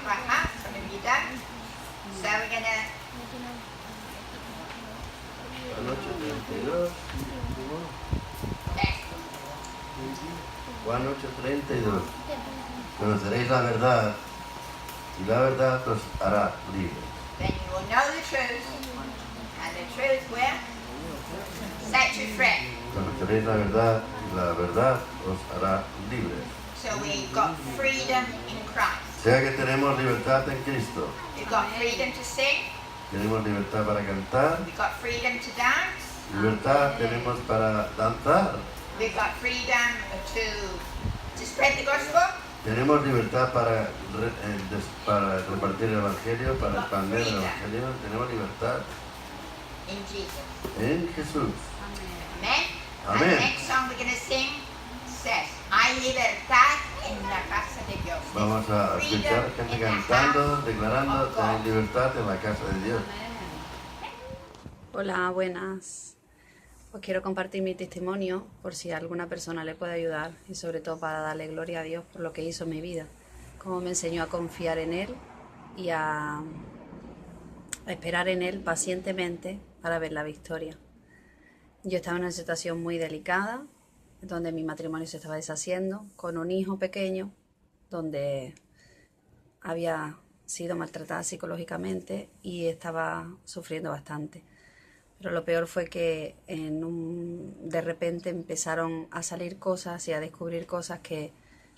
our hearts on a vida. So we're going to... Juan 8:32. Conoceréis la verdad y la verdad os hará libres. Then you will know the truth, and the truth will set you free. Conoceréis la verdad y la verdad os hará libres. So we've got freedom in Christ. O sea que tenemos libertad en Cristo. We've got freedom to sing. Tenemos libertad para cantar. We've got freedom to dance. Libertad tenemos para danzar. We've got freedom to spread the gospel. Tenemos libertad para repartir el Evangelio, para expandir el Evangelio. Tenemos libertad In Jesus. en Jesús. Amen. Amen. And the next song we're going to sing says, hay libertad en la casa de Dios. Vamos a escuchar Freedom gente in the cantando, house declarando of que hay God. libertad en la casa de Dios. Hola, buenas. Pues quiero compartir mi testimonio por si a alguna persona le puede ayudar y sobre todo para darle gloria a Dios por lo que hizo en mi vida, cómo me enseñó a confiar en Él y a esperar en Él pacientemente para ver la victoria. Yo estaba en una situación muy delicada, donde mi matrimonio se estaba deshaciendo, con un hijo pequeño, donde había sido maltratada psicológicamente y estaba sufriendo bastante. Pero lo peor fue que de repente empezaron a salir cosas y a descubrir cosas que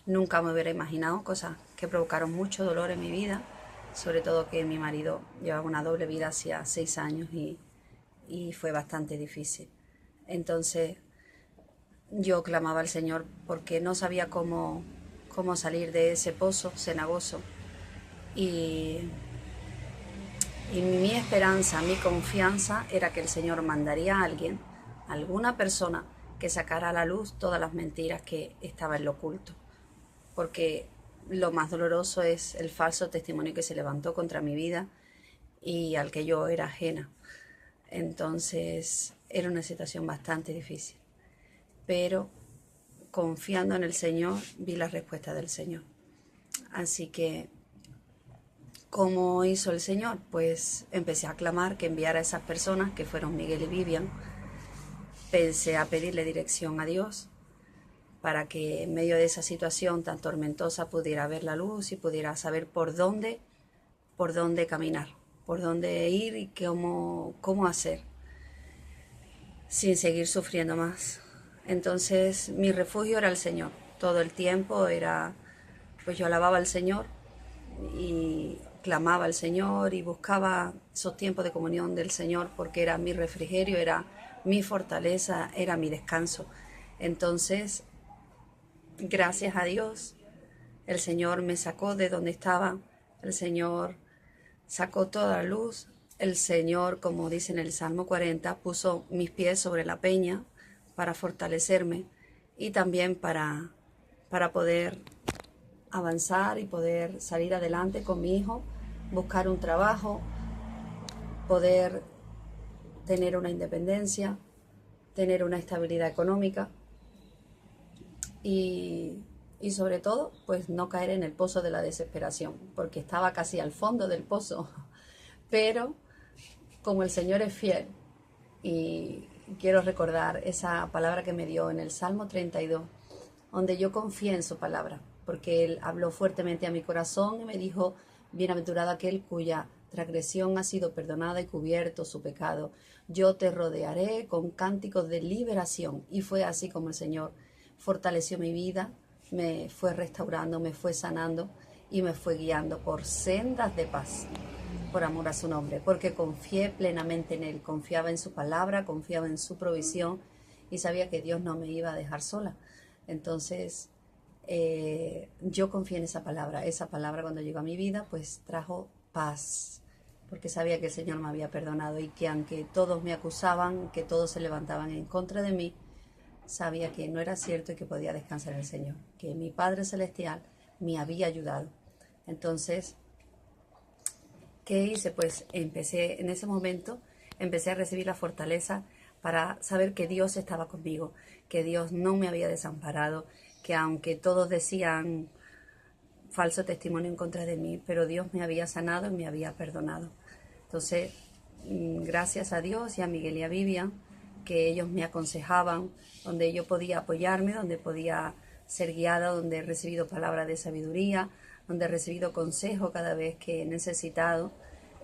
nunca me hubiera imaginado, cosas que provocaron mucho dolor en mi vida, sobre todo que mi marido llevaba una doble vida hacía 6 años y fue bastante difícil. Entonces yo clamaba al Señor porque no sabía cómo salir de ese pozo cenagoso y mi esperanza, mi confianza era que el Señor mandaría a alguien, alguna persona que sacara a la luz todas las mentiras que estaban en lo oculto. Porque lo más doloroso es el falso testimonio que se levantó contra mi vida y al que yo era ajena. Entonces era una situación bastante difícil. Pero confiando en el Señor, vi la respuesta del Señor. Así que ¿cómo hizo el Señor? Pues empecé a clamar que enviara a esas personas, que fueron Miguel y Vivian. Pensé a pedirle dirección a Dios para que en medio de esa situación tan tormentosa pudiera ver la luz y pudiera saber por dónde caminar, por dónde ir y cómo hacer, sin seguir sufriendo más. Entonces mi refugio era el Señor. Todo el tiempo pues yo alababa al Señor y clamaba al Señor y buscaba esos tiempos de comunión del Señor porque era mi refrigerio, era mi fortaleza, era mi descanso. Entonces, gracias a Dios, el Señor me sacó de donde estaba, el Señor sacó toda la luz, el Señor, como dice en el Salmo 40, puso mis pies sobre la peña para fortalecerme y también para poder avanzar y poder salir adelante con mi hijo, buscar un trabajo, poder tener una independencia, tener una estabilidad económica y sobre todo, pues no caer en el pozo de la desesperación, porque estaba casi al fondo del pozo. Pero como el Señor es fiel, y quiero recordar esa palabra que me dio en el Salmo 32, donde yo confié en su palabra, porque Él habló fuertemente a mi corazón y me dijo, bienaventurado aquel cuya transgresión ha sido perdonada y cubierto su pecado. Yo te rodearé con cánticos de liberación. Y fue así como el Señor fortaleció mi vida, me fue restaurando, me fue sanando y me fue guiando por sendas de paz, por amor a su nombre, porque confié plenamente en Él, confiaba en su palabra, confiaba en su provisión y sabía que Dios no me iba a dejar sola. Entonces, yo confié en esa palabra cuando llegó a mi vida, pues trajo paz, porque sabía que el Señor me había perdonado y que aunque todos me acusaban, que todos se levantaban en contra de mí, sabía que no era cierto y que podía descansar en el Señor, que mi Padre Celestial me había ayudado. Entonces, ¿qué hice? Pues en ese momento empecé a recibir la fortaleza para saber que Dios estaba conmigo, que Dios no me había desamparado, que aunque todos decían falso testimonio en contra de mí, pero Dios me había sanado y me había perdonado. Entonces, gracias a Dios y a Miguel y a Vivian, que ellos me aconsejaban, donde yo podía apoyarme, donde podía ser guiada, donde he recibido palabras de sabiduría, donde he recibido consejo cada vez que he necesitado,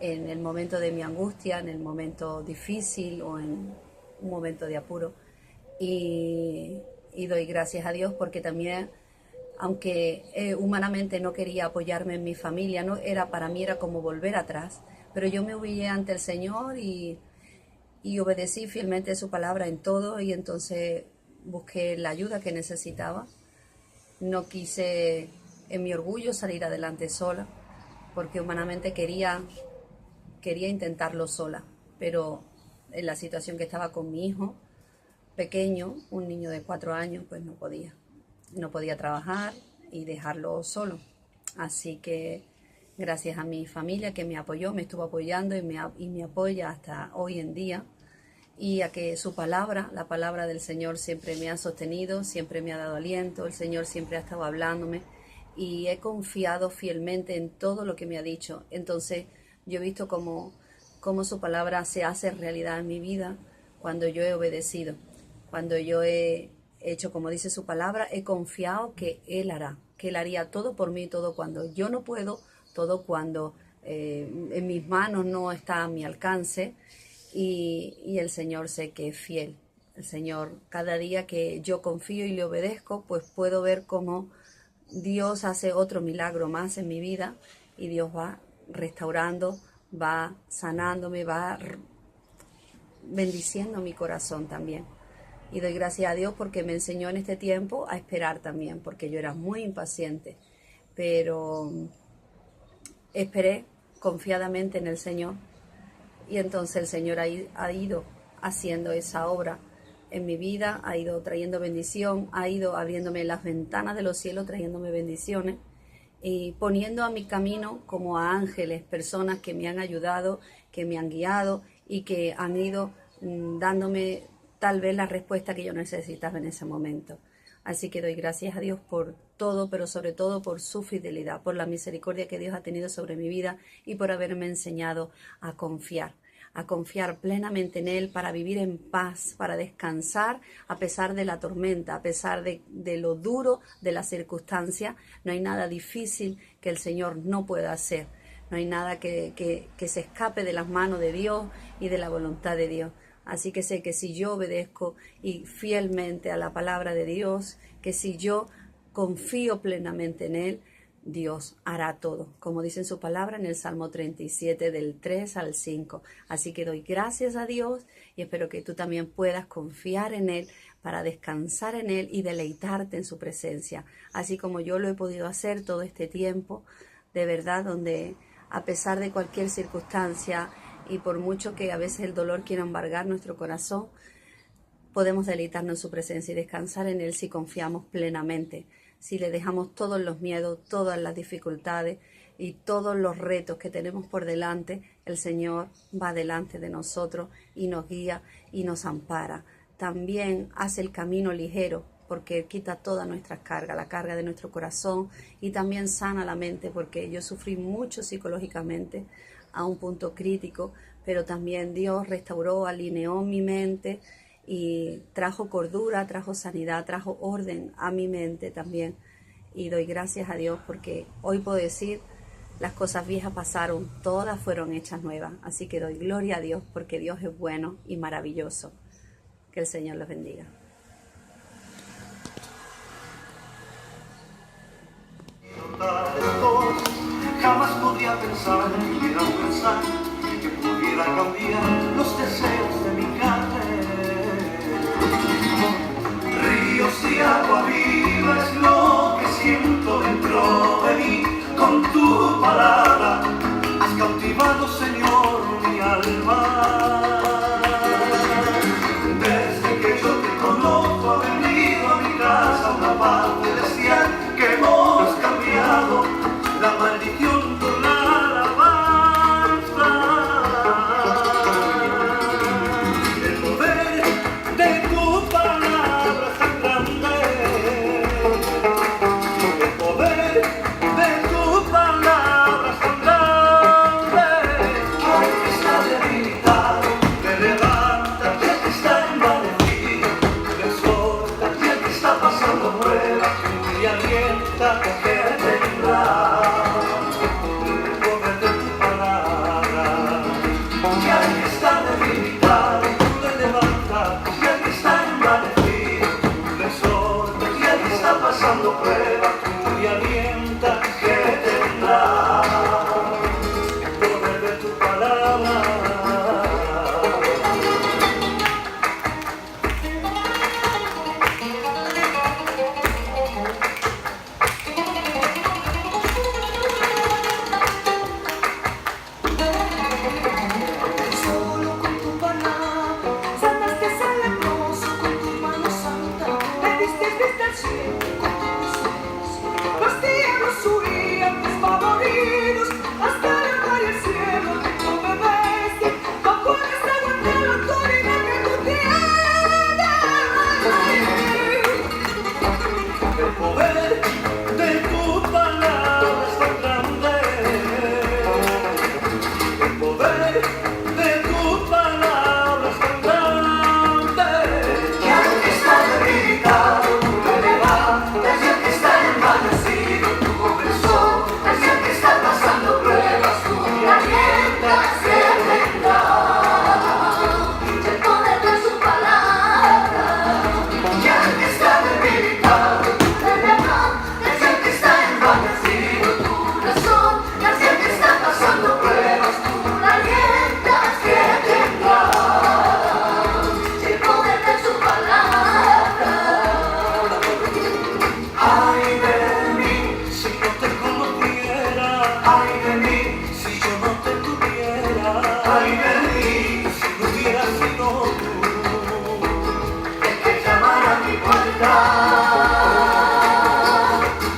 en el momento de mi angustia, en el momento difícil o en un momento de apuro. Y doy gracias a Dios porque también, aunque humanamente no quería apoyarme en mi familia, no era, para mí era como volver atrás, pero yo me humillé ante el Señor y obedecí fielmente su palabra en todo, y entonces busqué la ayuda que necesitaba. No quise en mi orgullo salir adelante sola, porque humanamente quería intentarlo sola, pero en la situación que estaba con mi hijo pequeño, un niño de 4 años, pues no podía trabajar y dejarlo solo. Así que gracias a mi familia que me apoyó, me estuvo apoyando y me apoya hasta hoy en día, y a que su palabra, la palabra del Señor, siempre me ha sostenido, siempre me ha dado aliento, el Señor siempre ha estado hablándome y he confiado fielmente en todo lo que me ha dicho. Entonces yo he visto cómo su palabra se hace realidad en mi vida cuando yo he obedecido, cuando yo he hecho como dice su palabra, he confiado que Él hará, que Él haría todo por mí, todo cuando yo no puedo, todo cuando en mis manos no está a mi alcance. Y el Señor sé que es fiel. El Señor, cada día que yo confío y le obedezco, pues puedo ver cómo Dios hace otro milagro más en mi vida, y Dios va restaurando, va sanándome, va bendiciendo mi corazón también. Y doy gracias a Dios porque me enseñó en este tiempo a esperar también, porque yo era muy impaciente, pero esperé confiadamente en el Señor. Y entonces el Señor ha ido haciendo esa obra en mi vida, ha ido trayendo bendición, ha ido abriéndome las ventanas de los cielos, trayéndome bendiciones y poniendo a mi camino como a ángeles, personas que me han ayudado, que me han guiado y que han ido dándome tal vez la respuesta que yo necesitaba en ese momento. Así que doy gracias a Dios por todo, pero sobre todo por su fidelidad, por la misericordia que Dios ha tenido sobre mi vida y por haberme enseñado a confiar plenamente en Él, para vivir en paz, para descansar a pesar de la tormenta, a pesar de lo duro de la circunstancia. No hay nada difícil que el Señor no pueda hacer. No hay nada que se escape de las manos de Dios y de la voluntad de Dios. Así que sé que si yo obedezco y fielmente a la palabra de Dios, que si yo confío plenamente en Él, Dios hará todo, como dice en su palabra en el Salmo 37 del 3 al 5. Así que doy gracias a Dios y espero que tú también puedas confiar en Él para descansar en Él y deleitarte en su presencia, así como yo lo he podido hacer todo este tiempo, de verdad, donde a pesar de cualquier circunstancia y por mucho que a veces el dolor quiera embargar nuestro corazón, podemos deleitarnos en su presencia y descansar en Él si confiamos plenamente, si le dejamos todos los miedos, todas las dificultades y todos los retos que tenemos por delante. El Señor va delante de nosotros y nos guía y nos ampara. También hace el camino ligero, porque quita toda nuestra carga, la carga de nuestro corazón, y también sana la mente, porque yo sufrí mucho psicológicamente a un punto crítico, pero también Dios restauró, alineó mi mente y trajo cordura, trajo sanidad, trajo orden a mi mente también. Y doy gracias a Dios porque hoy puedo decir, las cosas viejas pasaron, todas fueron hechas nuevas. Así que doy gloria a Dios porque Dios es bueno y maravilloso. Que el Señor los bendiga. Jamás podría pensar que pudiera cambiar los deseos de mi carne. Ríos y agua viva es lo que siento dentro de mí. Con tu palabra has cautivado, Señor, mi alma. Desde que yo te conozco ha venido a mi casa una paz celestial que hemos cambiado la maldición por la alabanza. El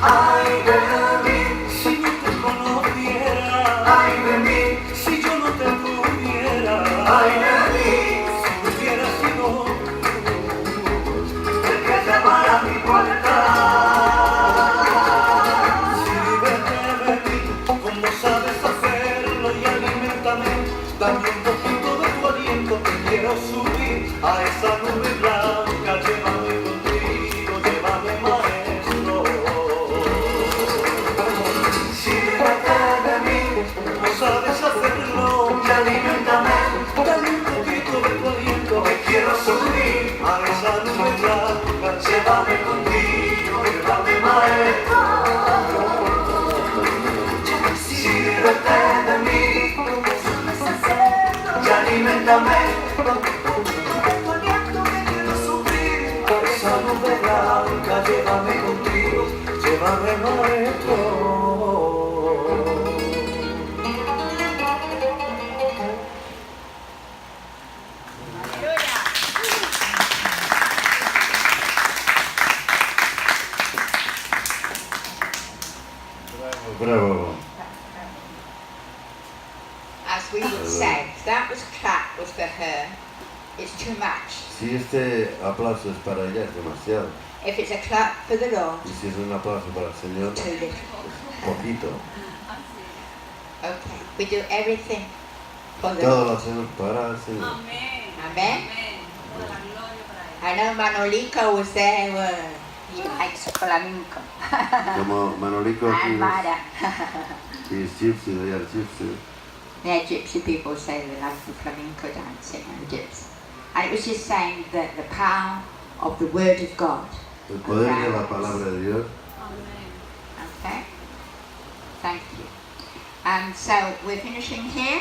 Ay de mí, si yo te conociera. Ay de mí, si yo no te tuviera. Ay de mí, si no hubiera sido tú el que llamara a mi puerta. Sírvete de mí, como sabes hacerlo, y aliméntame. Dame un poquito de tu aliento, que quiero subir a esa nube blanca. Llévame contigo, llévame, maestro. Sírvete de mí, como sabes hacerlo, y aliméntame. Dame un poquito de tu aliento, que quiero subir a esa nube blanca. Llévame contigo, llévame, maestro. Sírvete de mí, y aliméntame. Esa nube blanca, llévame contigo, llévame, maestro. Bravo. As we would say, if that was clap was for her, it's too much. Si este aplauso es para ella, es demasiado. If it's a clap for the Lord, Y si es un aplauso para el Señor, too little. poquito. Okay, we do everything for the Todo lo Lord. hacemos para el Señor. Amén. Amen. Toda la gloria para Él. I know Manolico was there, he likes flamenco. Como Manolico, And Mara. he is gypsy, they are gypsy. Yeah, gypsy people say they love the flamenco dancing and the gypsy. And it was just saying that the power of the Word of God. El poder de la palabra de Dios. Amén. Okay? Thank you. So we're finishing here.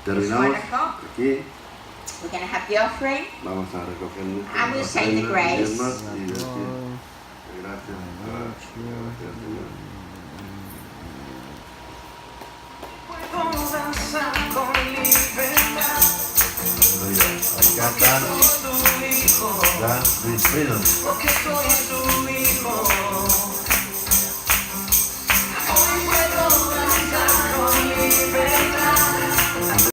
Terminamos It's 1 o'clock. aquí. We're going to have the offering. Vamos a recoger And we'll say the grace. y decir gracias. Gracias, Señor. Puedo danzar con libertad. Acá están Tu hijo, Luis Freedom. porque soy tu hijo.